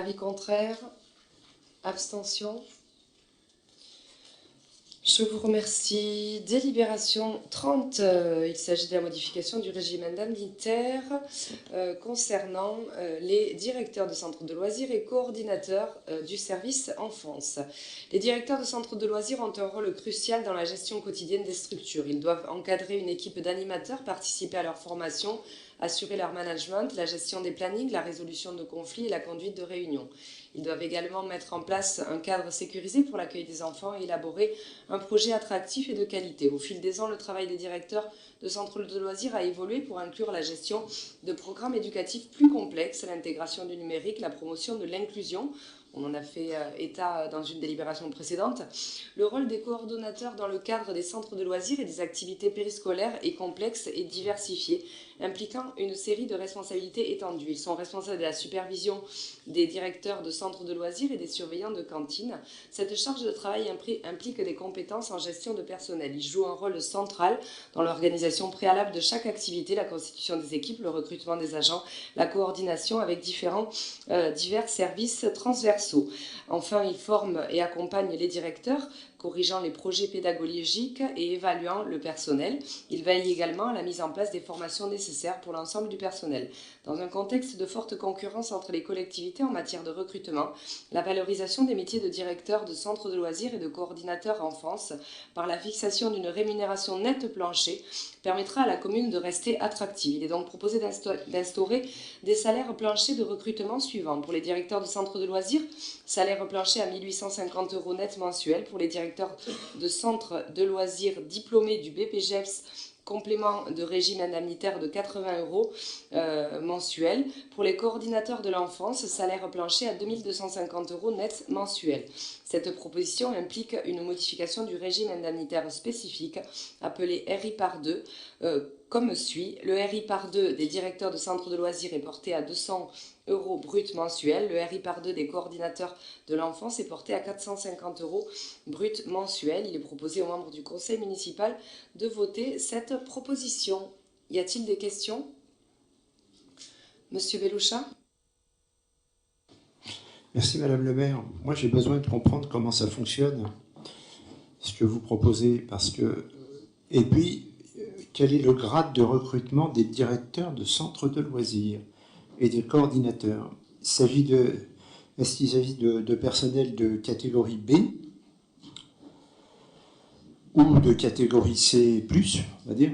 Avis contraire? Abstention? Je vous remercie. Délibération 30. Il s'agit de la modification du régime indemnitaire concernant les directeurs de centres de loisirs et coordinateurs du service enfance. Les directeurs de centres de loisirs ont un rôle crucial dans la gestion quotidienne des structures. Ils doivent encadrer une équipe d'animateurs, participer à leur formation, assurer leur management, la gestion des plannings, la résolution de conflits et la conduite de réunions. Ils doivent également mettre en place un cadre sécurisé pour l'accueil des enfants et élaborer un projet attractif et de qualité. Au fil des ans, le travail des directeurs de centres de loisirs a évolué pour inclure la gestion de programmes éducatifs plus complexes, l'intégration du numérique, la promotion de l'inclusion. On en a fait état dans une délibération précédente. Le rôle des coordonnateurs dans le cadre des centres de loisirs et des activités périscolaires est complexe et diversifié, impliquant une série de responsabilités étendues. Ils sont responsables de la supervision des directeurs de centres de loisirs et des surveillants de cantines. Cette charge de travail implique des compétences en gestion de personnel. Ils jouent un rôle central dans l'organisation préalable de chaque activité, la constitution des équipes, le recrutement des agents, la coordination avec divers services transversaux. Enfin, ils forment et accompagnent les directeurs, corrigeant les projets pédagogiques et évaluant le personnel. Ils veillent également à la mise en place des formations nécessaires pour l'ensemble du personnel. Dans un contexte de forte concurrence entre les collectivités en matière de recrutement, la valorisation des métiers de directeur de centres de loisirs et de coordinateur enfance par la fixation d'une rémunération nette plancher permettra à la commune de rester attractive. Il est donc proposé d'instaurer des salaires planchers de recrutement suivants. Pour les directeurs de centres de loisirs, salaire plancher à 1 850 € net mensuel. Pour les directeurs de centres de loisirs diplômés du BPGEPS, complément de régime indemnitaire de 80 € mensuels. Pour les coordinateurs de l'enfance, salaire plancher à 2 250 € net mensuels. Cette proposition implique une modification du régime indemnitaire spécifique, appelé RI par 2, comme suit. Le RI par 2 des directeurs de centres de loisirs est porté à 200 € brut mensuel. Le RI par 2 des coordinateurs de l'enfance est porté à 450 € brut mensuel. Il est proposé aux membres du conseil municipal de voter cette proposition. Y a-t-il des questions? Monsieur Beloucha? Merci Madame le maire. Moi j'ai besoin de comprendre comment ça fonctionne, ce que vous proposez, parce que... Et puis, quel est le grade de recrutement des directeurs de centres de loisirs et des coordinateurs? Est-ce qu'il s'agit de personnel de catégorie B ou de catégorie C+, on va dire,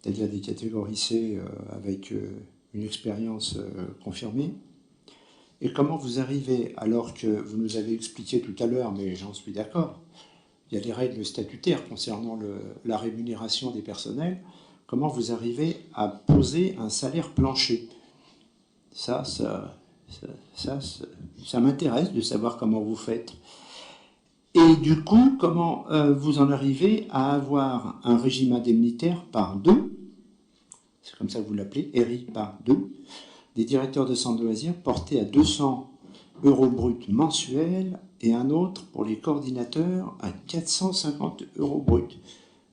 c'est-à-dire des catégories C avec une expérience confirmée? Et comment vous arrivez, alors que vous nous avez expliqué tout à l'heure, mais j'en suis d'accord, il y a des règles statutaires concernant la rémunération des personnels, comment vous arrivez à poser un salaire plancher? Ça m'intéresse de savoir comment vous faites. Et du coup, comment vous en arrivez à avoir un régime indemnitaire par 2, c'est comme ça que vous l'appelez, RI par 2, des directeurs de centres de loisirs portés à 200 € brut mensuels et un autre pour les coordinateurs à 450 € brut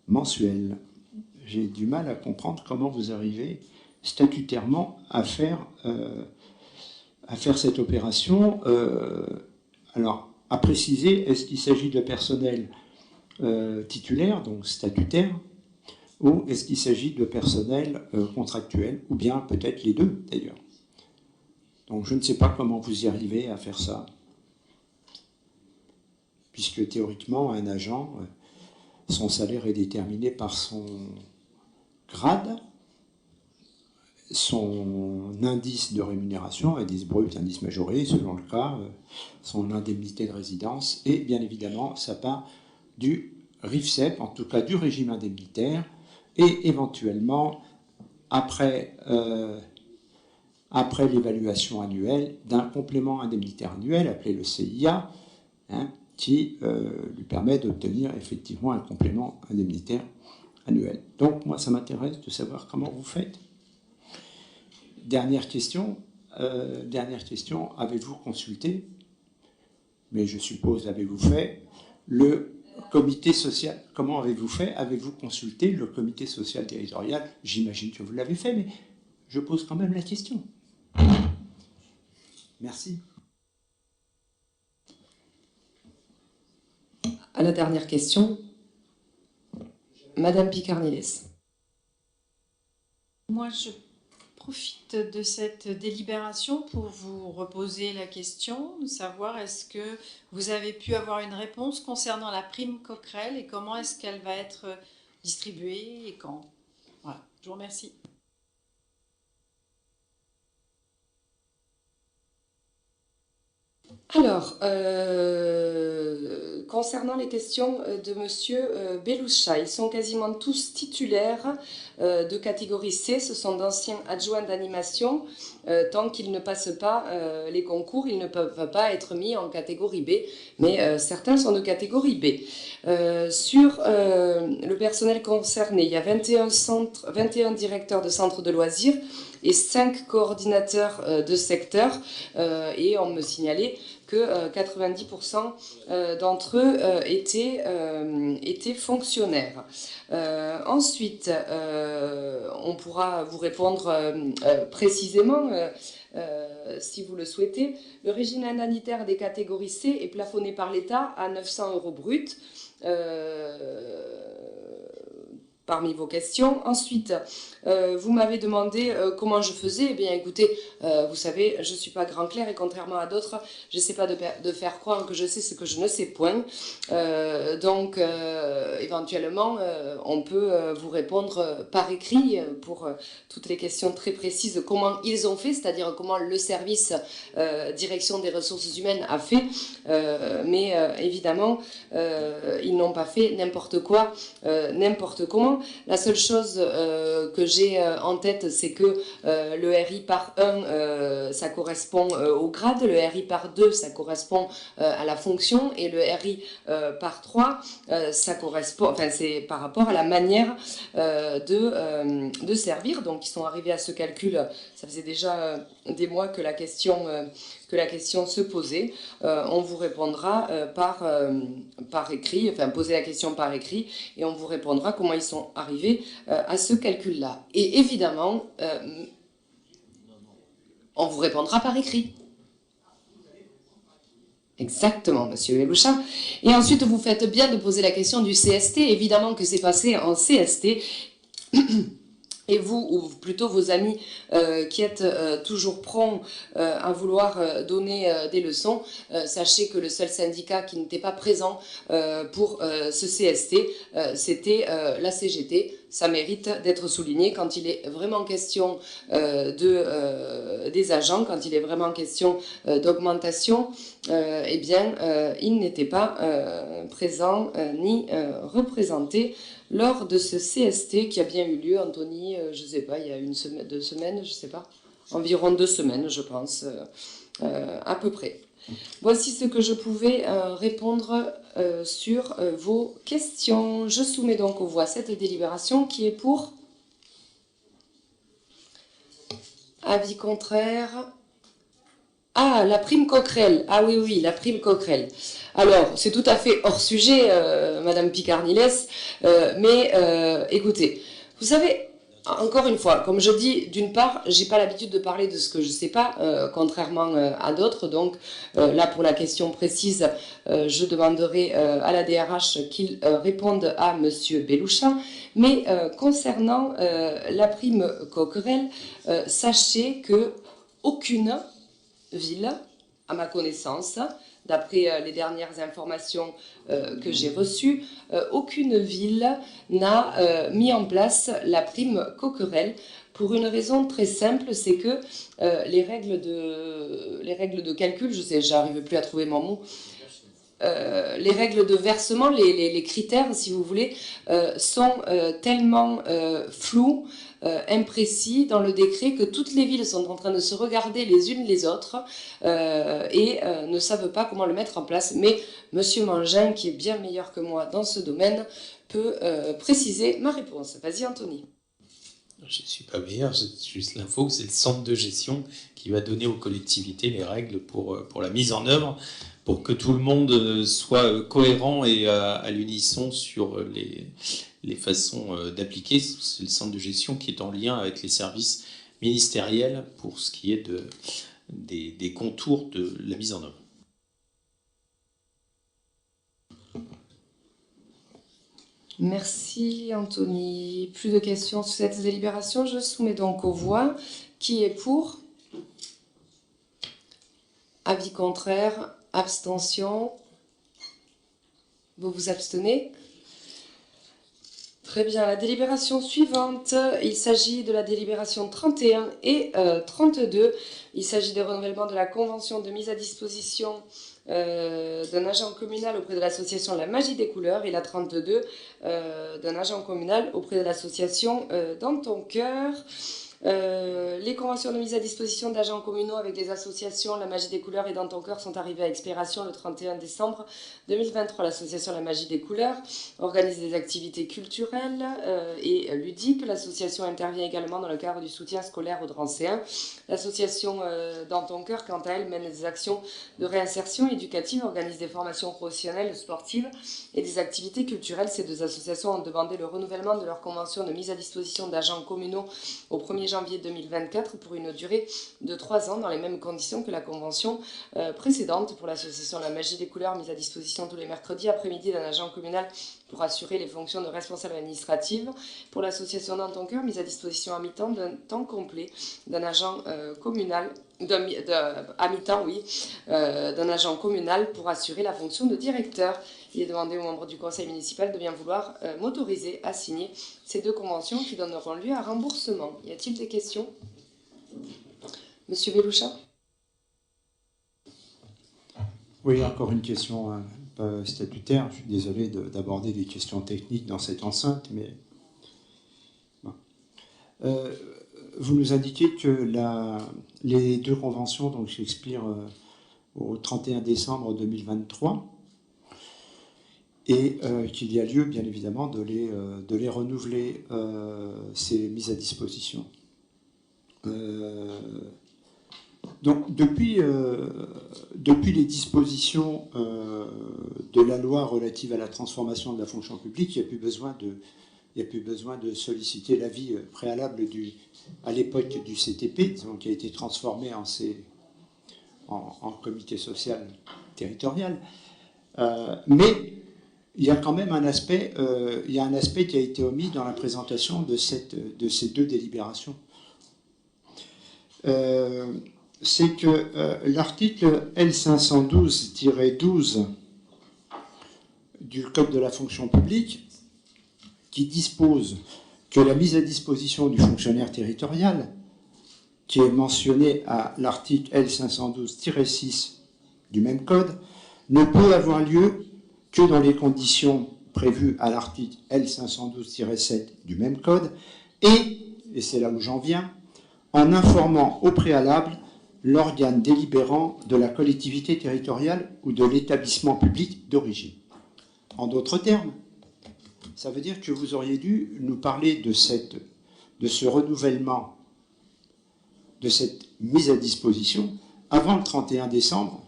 mensuels. J'ai du mal à comprendre comment vous arrivez statutairement à faire cette opération. Alors, à préciser, est-ce qu'il s'agit de personnel titulaire, donc statutaire, ou est-ce qu'il s'agit de personnel contractuel, ou bien peut-être les deux d'ailleurs? Donc je ne sais pas comment vous y arrivez à faire ça, puisque théoriquement un agent, son salaire est déterminé par son grade, son indice de rémunération, indice brut, indice majoré, selon le cas, son indemnité de résidence, et bien évidemment, ça part du RIFSEP, en tout cas du régime indemnitaire, et éventuellement, après l'évaluation annuelle, d'un complément indemnitaire annuel, appelé le CIA, qui lui permet d'obtenir effectivement un complément indemnitaire annuel. Donc, moi, ça m'intéresse de savoir comment vous faites. Dernière question, avez-vous consulté, mais je suppose avez-vous fait, le comité social, comment avez-vous fait? Avez-vous consulté le comité social territorial? J'imagine que vous l'avez fait, mais je pose quand même la question. Merci. la dernière question. Madame Picarniles. Moi, je profite de cette délibération pour vous reposer la question de savoir est-ce que vous avez pu avoir une réponse concernant la prime Coquerel et comment est-ce qu'elle va être distribuée et quand. Voilà, je vous remercie. Alors, concernant les questions de Monsieur Beloucha, ils sont quasiment tous titulaires de catégorie C, ce sont d'anciens adjoints d'animation. Tant qu'ils ne passent pas les concours, ils ne peuvent pas être mis en catégorie B, mais certains sont de catégorie B. Sur le personnel concerné, il y a 21 directeurs de centres de loisirs et 5 coordinateurs de secteur, et on me signalait que 90% d'entre eux étaient fonctionnaires. Ensuite, on pourra vous répondre précisément si vous le souhaitez. Le régime indemnitaire des catégories C est plafonné par l'État à 900 € bruts. Parmi vos questions. Ensuite, vous m'avez demandé comment je faisais. Eh bien, écoutez, vous savez, je ne suis pas grand clair et contrairement à d'autres, je n'essaie pas de faire croire que je sais ce que je ne sais point. Donc, éventuellement, on peut vous répondre par écrit pour toutes les questions très précises, comment ils ont fait, c'est-à-dire comment le service direction des ressources humaines a fait. Mais évidemment, ils n'ont pas fait n'importe quoi, n'importe comment. La seule chose que j'ai en tête, c'est que le RI par 1, ça correspond au grade, le RI par 2, ça correspond à la fonction, et le RI par 3, ça correspond, enfin c'est par rapport à la manière de servir. Donc ils sont arrivés à ce calcul, ça faisait déjà des mois que la question se posait. On vous répondra par écrit, enfin poser la question par écrit, et on vous répondra comment ils sont arrivés à ce calcul-là. Et évidemment, on vous répondra par écrit. Exactement, monsieur Beloucha. Et ensuite, vous faites bien de poser la question du CST. Évidemment que c'est passé en CST. Et vous, ou plutôt vos amis qui êtes toujours prompts à vouloir donner des leçons, sachez que le seul syndicat qui n'était pas présent pour ce CST, c'était la CGT. Ça mérite d'être souligné quand il est vraiment question des agents, quand il est vraiment question d'augmentation, eh bien, il n'était pas présent ni représenté lors de ce CST qui a bien eu lieu, Anthony, je ne sais pas, il y a 2 semaines, je ne sais pas, environ 2 semaines, je pense, à peu près. Voici ce que je pouvais répondre sur vos questions. Je soumets donc aux voix cette délibération qui est pour avis contraire. Ah, la prime Coquerel. Ah oui, oui, la prime Coquerel. Alors, c'est tout à fait hors sujet, Madame Picarniles, mais écoutez, vous savez, encore une fois, comme je dis, d'une part, j'ai pas l'habitude de parler de ce que je sais pas, contrairement à d'autres, donc là, pour la question précise, je demanderai à la DRH qu'il réponde à Monsieur Beloucha, mais concernant la prime Coquerel, sachez que aucune ville, à ma connaissance, d'après les dernières informations que j'ai reçues, aucune ville n'a mis en place la prime Coquerel pour une raison très simple, c'est que les règles de calcul, je sais, j'arrive plus à trouver mon mot, les règles de versement, les critères, si vous voulez, sont tellement flous, imprécis dans le décret que toutes les villes sont en train de se regarder les unes les autres et ne savent pas comment le mettre en place. Mais Monsieur Mangin, qui est bien meilleur que moi dans ce domaine, peut préciser ma réponse. Vas-y, Anthony. Je ne suis pas meilleur, c'est juste l'info que c'est le centre de gestion qui va donner aux collectivités les règles pour la mise en œuvre, pour que tout le monde soit cohérent et à l'unisson sur les façons d'appliquer. C'est le centre de gestion qui est en lien avec les services ministériels pour ce qui est des contours de la mise en œuvre. Merci Anthony. Plus de questions sur cette délibération. Je soumets donc aux voix. Qui est pour? Avis contraire? Abstention? Vous vous abstenez? Très bien. La délibération suivante, il s'agit de la délibération 31 et 32. Il s'agit des renouvellements de la convention de mise à disposition d'un agent communal auprès de l'association La Magie des Couleurs, et la 32 d'un agent communal auprès de l'association Dans ton cœur. Les conventions de mise à disposition d'agents communaux avec des associations La Magie des Couleurs et Dans ton cœur sont arrivées à expiration le 31 décembre 2023. L'association La Magie des Couleurs organise des activités culturelles et ludiques. L'association intervient également dans le cadre du soutien scolaire aux Drancéens. L'association Dans ton cœur, quant à elle, mène des actions de réinsertion éducative, organise des formations professionnelles, sportives et des activités culturelles. Ces deux associations ont demandé le renouvellement de leur convention de mise à disposition d'agents communaux au 1er janvier 2024 pour une durée de 3 ans dans les mêmes conditions que la convention précédente. Pour l'association La Magie des Couleurs, mise à disposition tous les mercredis après-midi d'un agent communal pour assurer les fonctions de responsable administrative. Pour l'association Dans ton cœur, mise à disposition à mi-temps d'un temps complet d'un agent communal, à mi-temps, oui, d'un agent communal pour assurer la fonction de directeur. Il est demandé aux membres du conseil municipal de bien vouloir m'autoriser à signer ces deux conventions qui donneront lieu à remboursement. Y a-t-il des questions? Monsieur Beloucha? Oui, encore une question un peu statutaire. Je suis désolé d'aborder des questions techniques dans cette enceinte, mais bon. Vous nous indiquez que les deux conventions donc, expirent au 31 décembre 2023 et qu'il y a lieu, bien évidemment, de les renouveler, ces mises à disposition. Donc, depuis les dispositions de la loi relative à la transformation de la fonction publique, il n'y a plus besoin de solliciter l'avis préalable à l'époque du CTP, donc, qui a été transformé en comité social territorial. Mais il y a quand même un aspect qui a été omis dans la présentation de ces deux délibérations. C'est que l'article L512-12 du Code de la fonction publique, qui dispose que la mise à disposition du fonctionnaire territorial, qui est mentionné à l'article L512-6 du même code, ne peut avoir lieu que dans les conditions prévues à l'article L512-7 du même code, et c'est là où j'en viens, en informant au préalable l'organe délibérant de la collectivité territoriale ou de l'établissement public d'origine. En d'autres termes, ça veut dire que vous auriez dû nous parler de ce renouvellement, de cette mise à disposition avant le 31 décembre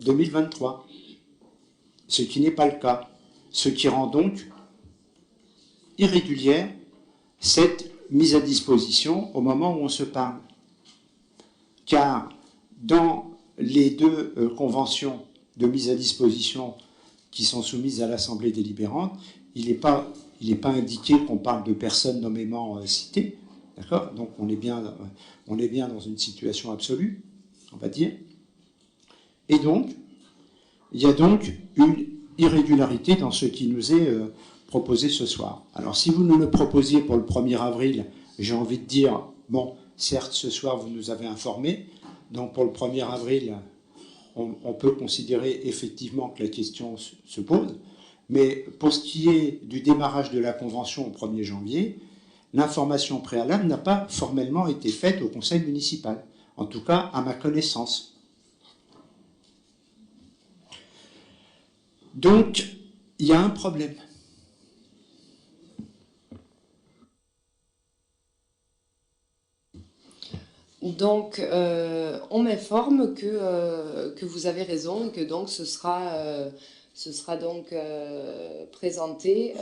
2023, ce qui n'est pas le cas, ce qui rend donc irrégulière cette mise à disposition au moment où on se parle. Car dans les deux conventions de mise à disposition qui sont soumises à l'Assemblée délibérante, il n'est pas indiqué qu'on parle de personnes nommément citées, d'accord? Donc on est bien dans une situation absolue, on va dire. Et donc, il y a donc une irrégularité dans ce qui nous est proposé ce soir. Alors si vous nous le proposiez pour le 1er avril, j'ai envie de dire, bon, certes, ce soir, vous nous avez informés, donc pour le 1er avril, on peut considérer effectivement que la question se pose, mais pour ce qui est du démarrage de la convention au 1er janvier, l'information préalable n'a pas formellement été faite au conseil municipal, en tout cas à ma connaissance. Donc, il y a un problème. Donc, on m'informe que vous avez raison et que donc ce sera donc présenté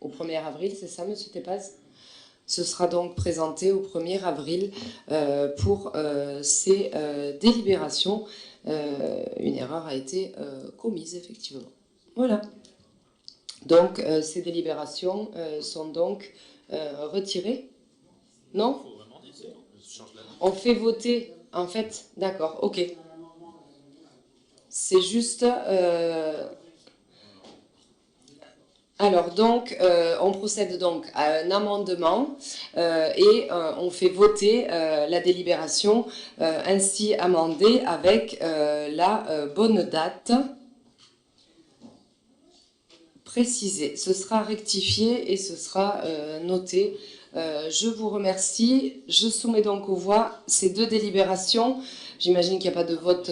au 1er avril, c'est ça, Monsieur Tepaz? Ce sera donc présenté au 1er avril pour ces délibérations. Une erreur a été commise, effectivement. Voilà. Donc, ces délibérations sont donc retirées. Non? On fait voter, en fait. D'accord, ok. C'est juste... Alors, donc, on procède donc à un amendement et on fait voter la délibération ainsi amendée avec la bonne date précisée. Ce sera rectifié et ce sera noté. Je vous remercie. Je soumets donc aux voix ces deux délibérations. J'imagine qu'il n'y a pas de vote.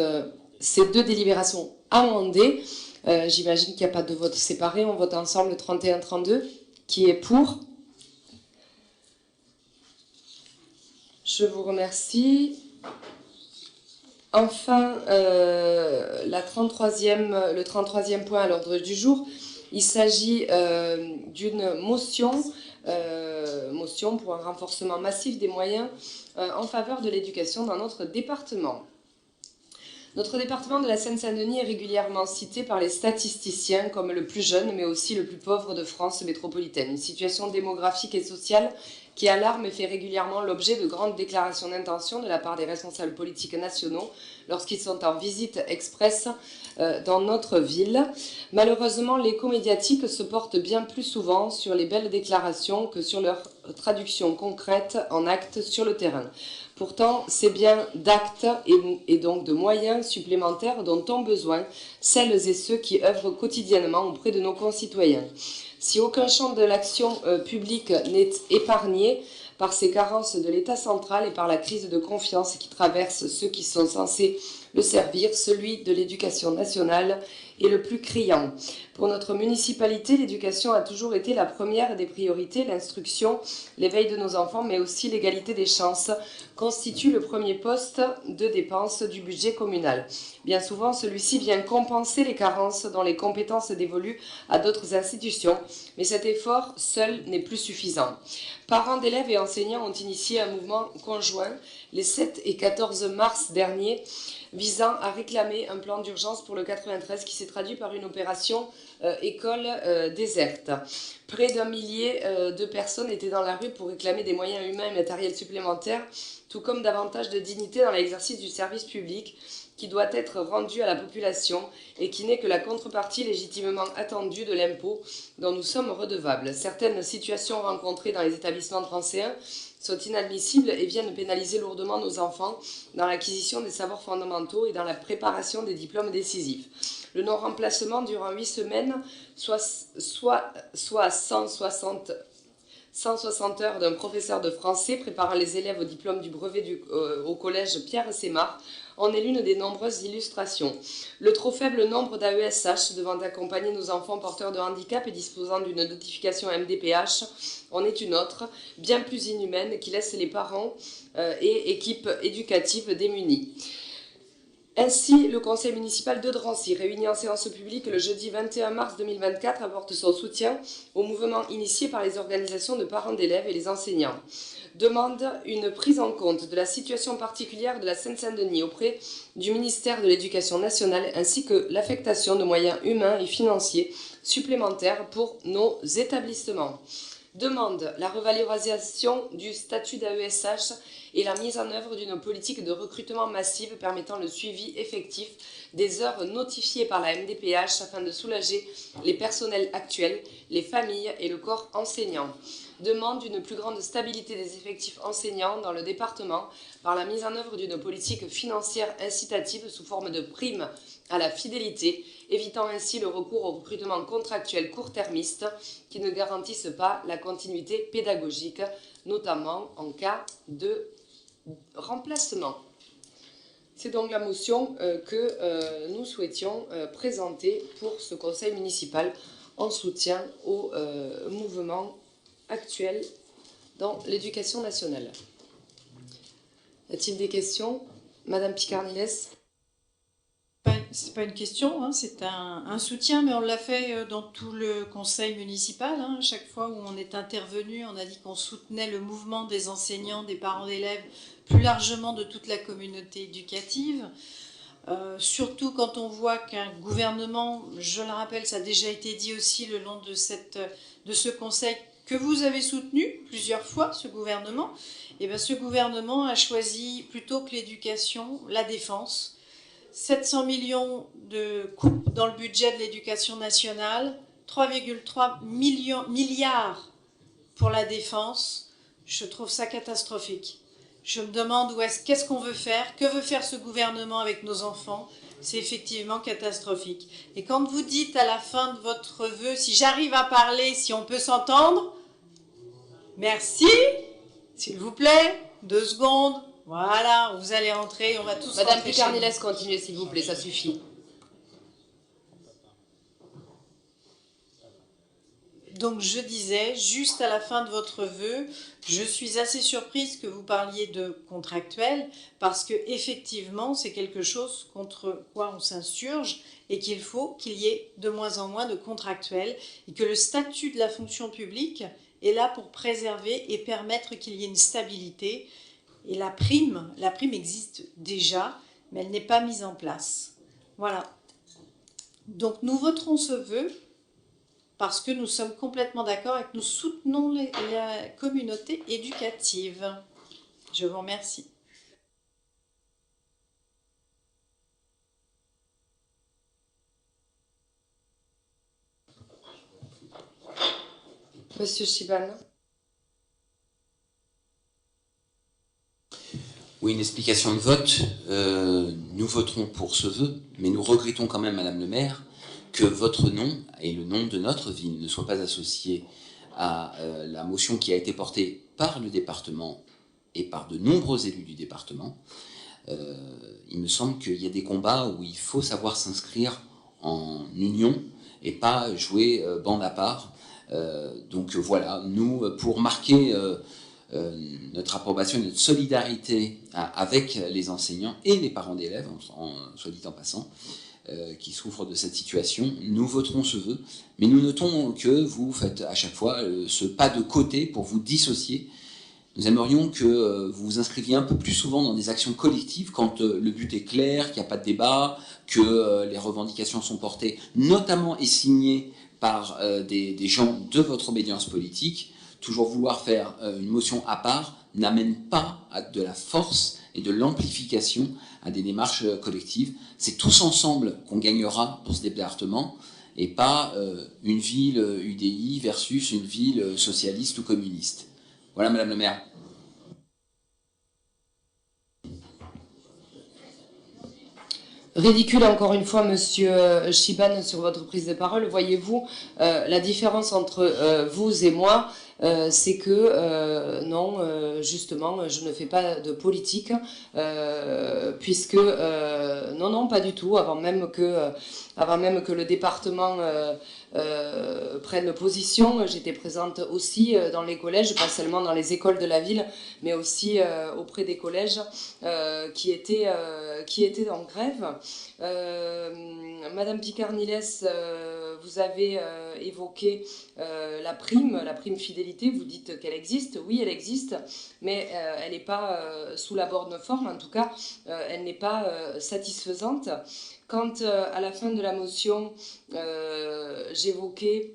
Ces deux délibérations amendées. J'imagine qu'il n'y a pas de vote séparé. On vote ensemble le 31-32. Qui est pour? Je vous remercie. Enfin, le 33e point à l'ordre du jour. Il s'agit d'une motion pour un renforcement massif des moyens en faveur de l'éducation dans notre département. Notre département de la Seine-Saint-Denis est régulièrement cité par les statisticiens comme le plus jeune, mais aussi le plus pauvre de France métropolitaine. Une situation démographique et sociale qui alarme et fait régulièrement l'objet de grandes déclarations d'intention de la part des responsables politiques nationaux lorsqu'ils sont en visite express dans notre ville. Malheureusement, l'écho médiatique se porte bien plus souvent sur les belles déclarations que sur leur traduction concrète en actes sur le terrain. Pourtant, c'est bien d'actes et donc de moyens supplémentaires dont ont besoin celles et ceux qui œuvrent quotidiennement auprès de nos concitoyens. Si aucun champ de l'action publique n'est épargné par ces carences de l'État central et par la crise de confiance qui traverse ceux qui sont censés le servir, celui de l'éducation nationale est le plus criant. Pour notre municipalité, l'éducation a toujours été la première des priorités. L'instruction, l'éveil de nos enfants, mais aussi l'égalité des chances constitue le premier poste de dépense du budget communal. Bien souvent, celui-ci vient compenser les carences dans les compétences dévolues à d'autres institutions, mais cet effort seul n'est plus suffisant. Parents d'élèves et enseignants ont initié un mouvement conjoint les 7 et 14 mars dernier visant à réclamer un plan d'urgence pour le 93 qui s'est traduit par une opération école déserte. Près d'un millier de personnes étaient dans la rue pour réclamer des moyens humains et matériels supplémentaires, tout comme davantage de dignité dans l'exercice du service public qui doit être rendu à la population et qui n'est que la contrepartie légitimement attendue de l'impôt dont nous sommes redevables. Certaines situations rencontrées dans les établissements francéens sont inadmissibles et viennent pénaliser lourdement nos enfants dans l'acquisition des savoirs fondamentaux et dans la préparation des diplômes décisifs. Le non-remplacement durant 8 semaines, soit 160 heures d'un professeur de français préparant les élèves au diplôme du brevet au collège Pierre-Sémar, en est l'une des nombreuses illustrations. Le trop faible nombre d'AESH devant accompagner nos enfants porteurs de handicap et disposant d'une notification MDPH en est une autre, bien plus inhumaine, qui laisse les parents et équipes éducatives démunis. Ainsi, le conseil municipal de Drancy, réuni en séance publique le jeudi 21 mars 2024, apporte son soutien au mouvement initié par les organisations de parents d'élèves et les enseignants. Demande une prise en compte de la situation particulière de la Seine-Saint-Denis auprès du ministère de l'Éducation nationale ainsi que l'affectation de moyens humains et financiers supplémentaires pour nos établissements. Demande la revalorisation du statut d'AESH et la mise en œuvre d'une politique de recrutement massive permettant le suivi effectif des heures notifiées par la MDPH afin de soulager les personnels actuels, les familles et le corps enseignant. Demande une plus grande stabilité des effectifs enseignants dans le département par la mise en œuvre d'une politique financière incitative sous forme de primes à la fidélité, évitant ainsi le recours au recrutement contractuel court-termiste qui ne garantissent pas la continuité pédagogique, notamment en cas de remplacement. C'est donc la motion que nous souhaitions présenter pour ce conseil municipal en soutien au mouvement actuel dans l'éducation nationale. Y a-t-il des questions? Madame Picard-Niles? C'est pas une question, hein, c'est un soutien, mais on l'a fait dans tout le conseil municipal. Hein. Chaque fois où on est intervenu, on a dit qu'on soutenait le mouvement des enseignants, des parents d'élèves, plus largement de toute la communauté éducative. surtout quand on voit qu'un gouvernement, je le rappelle, ça a déjà été dit aussi le long de ce conseil, que vous avez soutenu plusieurs fois, ce gouvernement, et bien ce gouvernement a choisi plutôt que l'éducation, la défense. 700 millions de coupes dans le budget de l'éducation nationale, 3,3 milliards pour la défense. Je trouve ça catastrophique. Je me demande qu'est-ce qu'on veut faire, que veut faire ce gouvernement avec nos enfants. C'est effectivement catastrophique. Et quand vous dites à la fin de votre vœu, si j'arrive à parler, si on peut s'entendre, merci, s'il vous plaît, 2 secondes, voilà, vous allez rentrer, on va tous rentrer. Madame Picard-Nilès, continuez s'il vous plaît, ça suffit. Donc je disais, juste à la fin de votre vœu, je suis assez surprise que vous parliez de contractuel, parce que effectivement c'est quelque chose contre quoi on s'insurge et qu'il faut qu'il y ait de moins en moins de contractuels et que le statut de la fonction publique est là pour préserver et permettre qu'il y ait une stabilité. Et la prime existe déjà, mais elle n'est pas mise en place. Voilà. Donc nous voterons ce vœu, parce que nous sommes complètement d'accord et que nous soutenons la communauté éducative. Je vous remercie. Monsieur Chiban. Oui, une explication de vote. Nous voterons pour ce vœu, mais nous regrettons quand même, Madame le maire, que votre nom et le nom de notre ville ne soient pas associés à la motion qui a été portée par le département et par de nombreux élus du département. Il me semble qu'il y a des combats où il faut savoir s'inscrire en union et pas jouer bande à part. Donc voilà, nous, pour marquer notre approbation et notre solidarité avec les enseignants et les parents d'élèves, soit dit en passant, qui souffrent de cette situation, nous voterons ce vœu, mais nous notons que vous faites à chaque fois ce pas de côté pour vous dissocier. Nous aimerions que vous vous inscriviez un peu plus souvent dans des actions collectives quand le but est clair, qu'il n'y a pas de débat, que les revendications sont portées, notamment et signées par des gens de votre obédience politique. Toujours vouloir faire une motion à part n'amène pas à de la force et de l'amplification à des démarches collectives. C'est tous ensemble qu'on gagnera pour ce département et pas une ville UDI versus une ville socialiste ou communiste. Voilà, Madame le maire. Ridicule encore une fois, Monsieur Chiban, sur votre prise de parole. Voyez-vous, la différence entre vous et moi, c'est que non, justement, je ne fais pas de politique, puisque non, pas du tout. Avant même que le département prenne position, j'étais présente aussi dans les collèges, pas seulement dans les écoles de la ville, mais aussi auprès des collèges qui étaient en grève. Madame Picard-Nilès, vous avez évoqué la prime fidélité. Vous dites qu'elle existe. Oui, elle existe, mais elle n'est pas sous la bonne forme. En tout cas, elle n'est pas satisfaisante. Quand à la fin de la motion, j'évoquais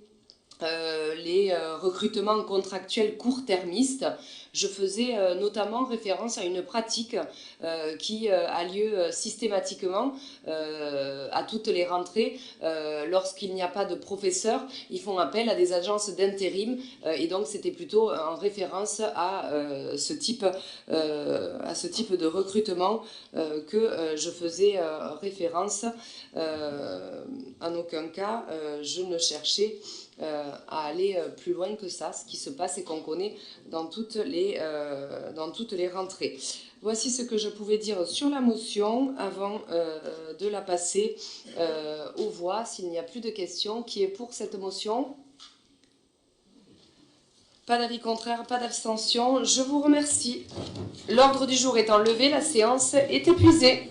les recrutements contractuels court-termistes, je faisais notamment référence à une pratique qui a lieu systématiquement à toutes les rentrées. Lorsqu'il n'y a pas de professeurs, ils font appel à des agences d'intérim et donc c'était plutôt en référence à ce type de recrutement que je faisais référence. En aucun cas, je ne cherchais à aller plus loin que ça. Ce qui se passe et qu'on connaît dans toutes les rentrées. Voici ce que je pouvais dire sur la motion avant de la passer aux voix. S'il n'y a plus de questions, qui est pour cette motion? Pas d'avis contraire, pas d'abstention. Je vous remercie. L'ordre du jour étant levé, la séance est épuisée.